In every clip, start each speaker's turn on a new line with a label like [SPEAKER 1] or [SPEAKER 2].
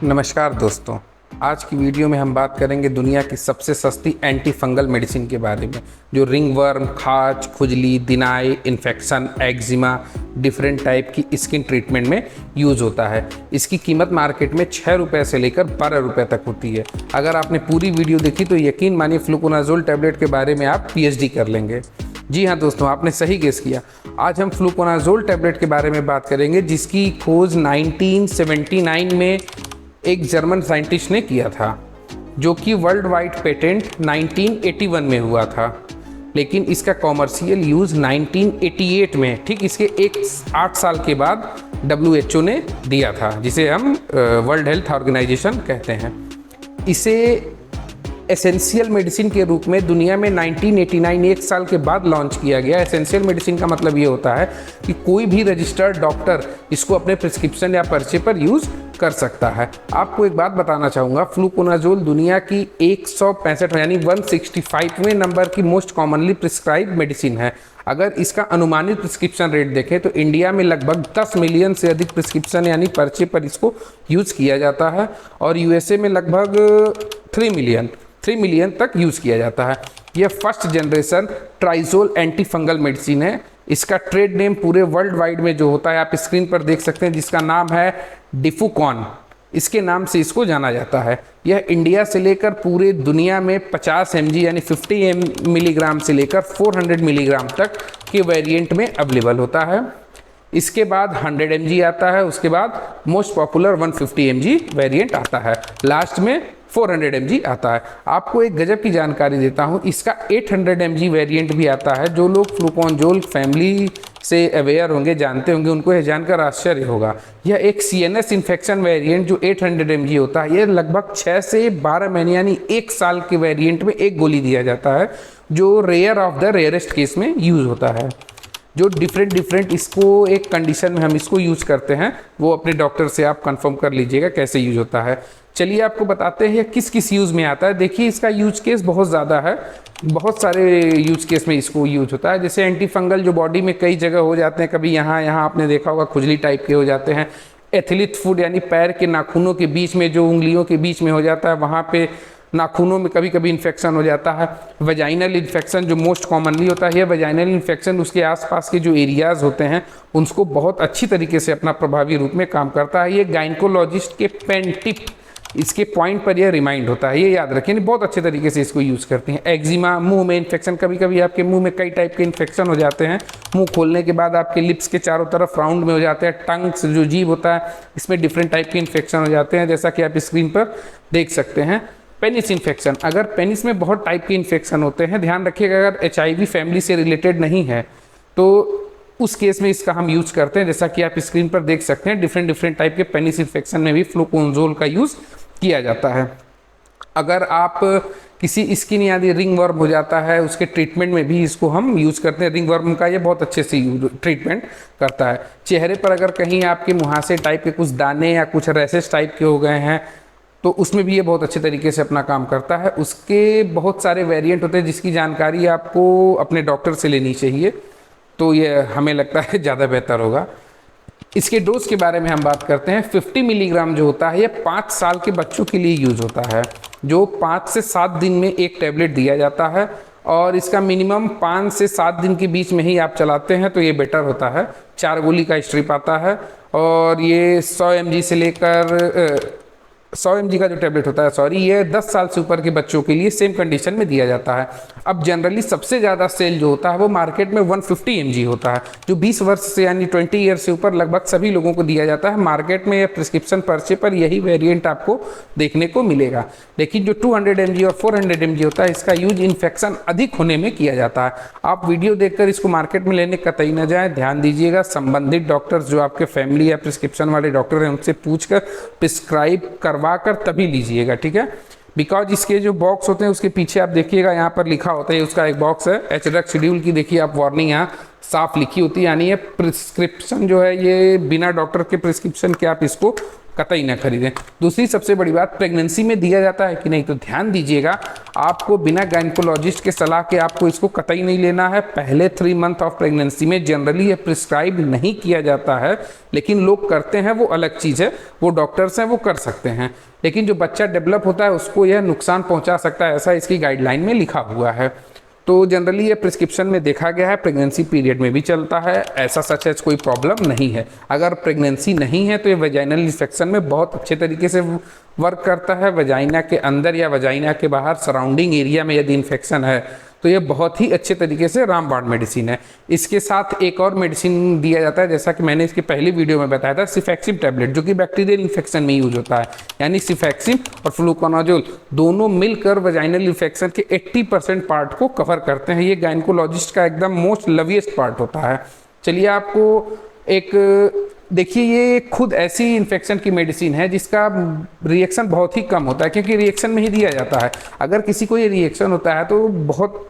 [SPEAKER 1] नमस्कार दोस्तों। आज की वीडियो में हम बात करेंगे दुनिया की सबसे सस्ती एंटी फंगल मेडिसिन के बारे में, जो रिंगवर्म, खाज, खुजली, दिनाई, इन्फेक्शन, एक्जिमा, डिफरेंट टाइप की स्किन ट्रीटमेंट में यूज़ होता है। इसकी कीमत मार्केट में 6 रुपये से लेकर 12 रुपये तक होती है। अगर आपने पूरी वीडियो देखी तो यकीन मानिए फ्लूकोनाजोल टैबलेट के बारे में आप PhD कर लेंगे। जी हाँ दोस्तों, आपने सही गेस किया। आज हम फ्लूकोनाजोल टैबलेट के बारे में बात करेंगे, जिसकी खोज 1979 में एक जर्मन साइंटिस्ट ने किया था, जो कि वर्ल्ड वाइड पेटेंट 1981 में हुआ था, लेकिन इसका कॉमर्शियल यूज़ 1988 में, ठीक इसके 8 साल के बाद WHO ने दिया था, जिसे हम वर्ल्ड हेल्थ ऑर्गेनाइजेशन कहते हैं। इसे एसेंशियल मेडिसिन के रूप में दुनिया में 1989 एक साल के बाद लॉन्च किया गया। एसेंशियल मेडिसिन का मतलब ये होता है कि कोई भी रजिस्टर्ड डॉक्टर इसको अपने प्रिस्क्रिप्शन या पर्चे पर यूज़ कर सकता है। आपको एक बात बताना चाहूँगा, फ्लूकोनाजोल दुनिया की 165 यानी 165वें नंबर की मोस्ट कॉमनली प्रिस्क्राइब मेडिसिन है। अगर इसका अनुमानित प्रिस्क्रिप्शन रेट देखें तो इंडिया में लगभग 10 मिलियन से अधिक प्रिस्क्रिप्शन यानी पर्चे पर इसको यूज़ किया जाता है, और USA में लगभग 3 मिलियन तक यूज़ किया जाता है। यह first generation ट्राइजोल anti fungal medicine है। इसका ट्रेड नेम पूरे वर्ल्ड वाइड में जो होता है आप स्क्रीन पर देख सकते हैं, जिसका नाम है डिफुकॉन। इसके नाम से इसको जाना जाता है। यह इंडिया से लेकर पूरे दुनिया में 50 mg यानी 50 मिलीग्राम से लेकर 400 मिलीग्राम तक के वेरिएंट में अवेलेबल होता है। इसके बाद 100 mg आता है, उसके बाद मोस्ट पॉपुलर 150 mg वेरिएंट आता है, लास्ट में 400 mg आता है। आपको एक गजब की जानकारी देता हूँ, इसका 800 mg वेरिएंट भी आता है। जो लोग फ्लूकोनाजोल फैमिली से अवेयर होंगे, जानते होंगे, उनको यह जानकर आश्चर्य होगा। यह एक CNS इन्फेक्शन वेरिएंट जो 800 mg होता है, यह लगभग 6 से 12 महीने यानी 1 साल के वेरिएंट में एक गोली दिया जाता है, जो rare of the rarest case में यूज़ होता है। जो डिफरेंट इसको एक कंडीशन में हम इसको यूज़ करते हैं, वो अपने डॉक्टर से आप कंफर्म कर लीजिएगा कैसे यूज़ होता है। चलिए आपको बताते हैं किस किस यूज़ में आता है। देखिए, इसका यूज केस बहुत ज़्यादा है, बहुत सारे यूज केस में इसको यूज होता है। जैसे एंटी फंगल जो बॉडी में कई जगह हो जाते हैं, कभी यहाँ आपने देखा होगा खुजली टाइप के हो जाते हैं। एथलीट फुट यानी पैर के नाखूनों के बीच में, जो उंगलियों के बीच में हो जाता है, वहाँ पे नाखूनों में कभी कभी इन्फेक्शन हो जाता है। वजाइनल इन्फेक्शन जो मोस्ट कॉमनली होता है, यह वजाइनल इन्फेक्शन उसके आसपास के जो एरियाज़ होते हैं उनको बहुत अच्छी तरीके से अपना प्रभावी रूप में काम करता है। ये गायनकोलॉजिस्ट के पेन टिप इसके पॉइंट पर यह रिमाइंड होता है, ये याद रखें, बहुत अच्छे तरीके से इसको यूज़ करते हैं। एक्जिमा, मुंह में इन्फेक्शन, कभी कभी आपके मुंह में कई टाइप के इन्फेक्शन हो जाते हैं। मुंह खोलने के बाद आपके लिप्स के चारों तरफ राउंड में हो जाते हैं। टंग्स जो जीभ होता है, इसमें डिफरेंट टाइप के इन्फेक्शन हो जाते हैं, जैसा कि आप स्क्रीन पर देख सकते हैं। पेनिस इन्फेक्शन, अगर पेनिस में बहुत टाइप के इन्फेक्शन होते हैं, ध्यान रखिएगा, अगर HIV फैमिली से रिलेटेड नहीं है तो उस केस में इसका हम यूज़ करते हैं। जैसा कि आप स्क्रीन पर देख सकते हैं, डिफरेंट टाइप के पेनिस इन्फेक्शन में भी फ्लूकोनाजोल का यूज़ किया जाता है। अगर आप किसी स्किन यानी रिंगवर्म हो जाता है, उसके ट्रीटमेंट में भी इसको हम यूज़ करते हैं। रिंगवर्म का ये बहुत अच्छे से ट्रीटमेंट करता है। चेहरे पर अगर कहीं आपके मुहासे टाइप के कुछ दाने या कुछ रैसेस टाइप के हो गए हैं, तो उसमें भी ये बहुत अच्छे तरीके से अपना काम करता है। उसके बहुत सारे वेरिएंट होते हैं, जिसकी जानकारी आपको अपने डॉक्टर से लेनी चाहिए, तो ये हमें लगता है ज़्यादा बेहतर होगा। इसके डोज के बारे में हम बात करते हैं। 50 मिलीग्राम जो होता है, ये 5 साल के बच्चों के लिए यूज़ होता है, जो 5 से 7 दिन में एक टैबलेट दिया जाता है, और इसका मिनिमम 5 से 7 दिन के बीच में ही आप चलाते हैं तो ये बेटर होता है। 4 गोली का स्ट्रिप आता है, और ये 100 mg से लेकर 100 mg का जो टैबलेट होता है, ये 10 साल से ऊपर के बच्चों के लिए सेम कंडीशन में दिया जाता है। अब जनरली सबसे ज़्यादा सेल जो होता है वो मार्केट में 150 mg होता है, जो 20 वर्ष से यानी 20 ईयर से ऊपर लगभग सभी लोगों को दिया जाता है। मार्केट में या प्रिस्क्रिप्शन पर्चे पर यही वेरिएंट आपको देखने को मिलेगा। लेकिन जो 200 mg और 400 mg होता है, इसका यूज इन्फेक्शन अधिक होने में किया जाता है। आप वीडियो देखकर इसको मार्केट में लेने कतई न जाएँ, ध्यान दीजिएगा। संबंधित डॉक्टर्स जो आपके फैमिली या प्रिस्क्रिप्शन वाले डॉक्टर हैं, उनसे पूछकर प्रिस्क्राइब करवा तभी लीजिएगा, ठीक है। बिकॉज इसके जो बॉक्स होते हैं उसके पीछे आप देखिएगा, यहाँ पर लिखा होता है, उसका एक बॉक्स है HRUC शेड्यूल की, देखिए आप वार्निंग यहाँ साफ लिखी होती है, यानी ये प्रिस्क्रिप्शन जो है ये बिना डॉक्टर के प्रिस्क्रिप्शन के आप इसको कतई ना खरीदें। दूसरी सबसे बड़ी बात, प्रेगनेंसी में दिया जाता है कि नहीं, तो ध्यान दीजिएगा, आपको बिना गायनेकोलॉजिस्ट के सलाह के आपको इसको कतई नहीं लेना है। पहले 3 मंथ ऑफ प्रेगनेंसी में जनरली ये प्रिस्क्राइब नहीं किया जाता है, लेकिन लोग करते हैं, वो अलग चीज़ है, वो डॉक्टर्स हैं वो कर सकते हैं। लेकिन जो बच्चा डेवलप होता है उसको यह नुकसान पहुंचा सकता है, ऐसा इसकी गाइडलाइन में लिखा हुआ है। तो जनरली ये प्रिस्क्रिप्शन में देखा गया है, प्रेगनेंसी पीरियड में भी चलता है, ऐसा सच है कोई प्रॉब्लम नहीं है। अगर प्रेगनेंसी नहीं है तो ये वेजाइनल इन्फेक्शन में बहुत अच्छे तरीके से वर्क करता है। वजाइना के अंदर या वजाइना के बाहर सराउंडिंग एरिया में यदि इन्फेक्शन है तो ये बहुत ही अच्छे तरीके से रामबाण मेडिसिन है। इसके साथ एक और मेडिसिन दिया जाता है, जैसा कि मैंने इसकी पहली वीडियो में बताया था, सिफैक्सिम टैबलेट, जो कि बैक्टीरियल इन्फेक्शन में यूज होता है। यानी सिफैक्सिम और फ्लूकोनाजोल दोनों मिलकर वजाइनल इन्फेक्शन के 80% पार्ट को कवर करते हैं। ये गायनेकोलॉजिस्ट का एकदम मोस्ट लविएस्ट पार्ट होता है। चलिए आपको एक देखिए, ये खुद ऐसी इन्फेक्शन की मेडिसिन है जिसका रिएक्शन बहुत ही कम होता है, क्योंकि रिएक्शन में ही दिया जाता है। अगर किसी को ये रिएक्शन होता है तो बहुत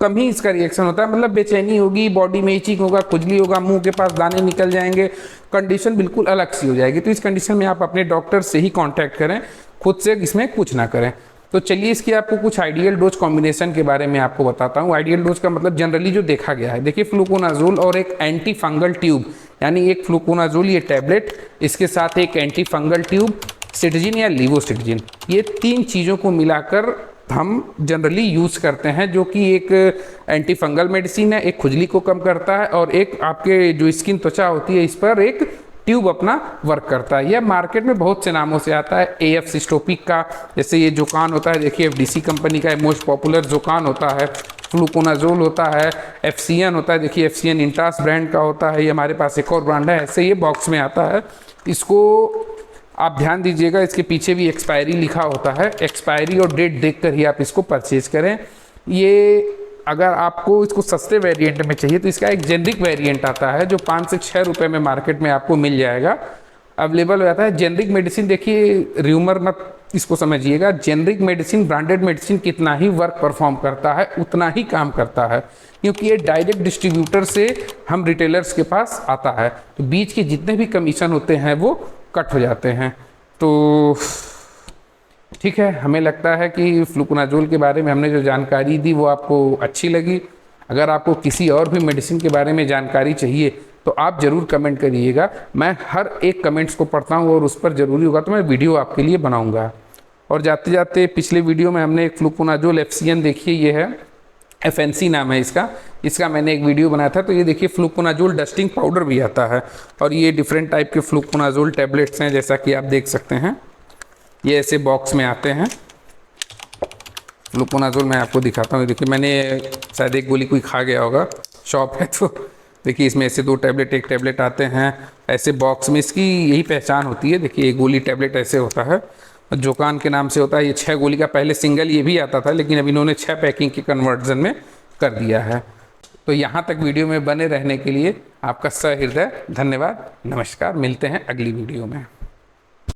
[SPEAKER 1] कम ही इसका रिएक्शन होता है, मतलब बेचैनी होगी, बॉडी में इचिंग होगा, खुजली होगा, मुंह के पास दाने निकल जाएंगे, कंडीशन बिल्कुल अलग सी हो जाएगी। तो इस कंडीशन में आप अपने डॉक्टर से ही कांटेक्ट करें, खुद से इसमें कुछ ना करें। तो चलिए इसकी आपको कुछ आइडियल डोज कॉम्बिनेशन के बारे में आपको बताता हूँ। आइडियल डोज का मतलब जनरली जो देखा गया है, देखिए फ्लूकोनाजोल और एक एंटी फंगल ट्यूब, यानी एक फ्लूकोनाजोल ये टैबलेट, इसके साथ एक एंटी फंगल ट्यूब, सिट्रजिन या लीवोसिट्रजिन, ये 3 चीज़ों को मिलाकर हम जनरली यूज़ करते हैं, जो कि एक एंटी फंगल मेडिसिन है, एक खुजली को कम करता है और एक आपके जो स्किन त्वचा होती है इस पर एक ट्यूब अपना वर्क करता है। यह मार्केट में बहुत से नामों से आता है, एफ सिस्टोपिक का, जैसे ये जोकान होता है, देखिए एफडीसी कंपनी का मोस्ट पॉपुलर जोकान होता है, फ्लूकोनाजोल होता है, एफसीएन होता है, देखिए एफसीएन इंटास ब्रांड का होता है, ये हमारे पास एक और ब्रांड है, ऐसे ये बॉक्स में आता है। इसको आप ध्यान दीजिएगा, इसके पीछे भी एक्सपायरी लिखा होता है, एक्सपायरी और डेट देखकर ही आप इसको परचेज करें। ये अगर आपको इसको सस्ते वेरिएंट में चाहिए तो इसका एक जेनरिक वेरिएंट आता है जो 5 से 6 रुपए में मार्केट में आपको मिल जाएगा, अवेलेबल हो जाता है। जेनरिक मेडिसिन देखिए, र्यूमर मत इसको समझिएगा, जेनरिक मेडिसिन ब्रांडेड मेडिसिन कितना ही वर्क परफॉर्म करता है उतना ही काम करता है, क्योंकि ये डायरेक्ट डिस्ट्रीब्यूटर से हम रिटेलर्स के पास आता है, तो बीच के जितने भी कमीशन होते हैं वो कट हो जाते हैं। तो ठीक है, हमें लगता है कि फ्लूकोनाजोल के बारे में हमने जो जानकारी दी वो आपको अच्छी लगी। अगर आपको किसी और भी मेडिसिन के बारे में जानकारी चाहिए तो आप ज़रूर कमेंट करिएगा, मैं हर एक कमेंट्स को पढ़ता हूँ और उस पर ज़रूरी होगा तो मैं वीडियो आपके लिए बनाऊँगा। और जाते जाते पिछले वीडियो में हमने एक फ्लूकोनाजोल एफसीएन, देखिए ये है, एफएनसी नाम है इसका मैंने एक वीडियो बनाया था। तो ये देखिए फ्लूकोनाजोल डस्टिंग पाउडर भी आता है, और ये डिफरेंट टाइप के फ्लूकोनाजोल टैबलेट्स हैं, जैसा कि आप देख सकते हैं, ये ऐसे बॉक्स में आते हैं। फ्लूकोनाजोल मैं आपको दिखाता हूँ, देखिए मैंने शायद एक गोली कोई खा गया होगा, शॉप है तो देखिए इसमें ऐसे 2 टैबलेट, एक टैबलेट आते हैं ऐसे बॉक्स में। इसकी यही पहचान होती है, देखिए एक गोली टैबलेट ऐसे होता है, जोकान के नाम से होता है। ये 6 गोली का पहले सिंगल ये भी आता था, लेकिन अब इन्होंने 6 पैकिंग के कन्वर्जन में कर दिया है। तो यहाँ तक वीडियो में बने रहने के लिए आपका सहृदय धन्यवाद। नमस्कार, मिलते हैं अगली वीडियो में।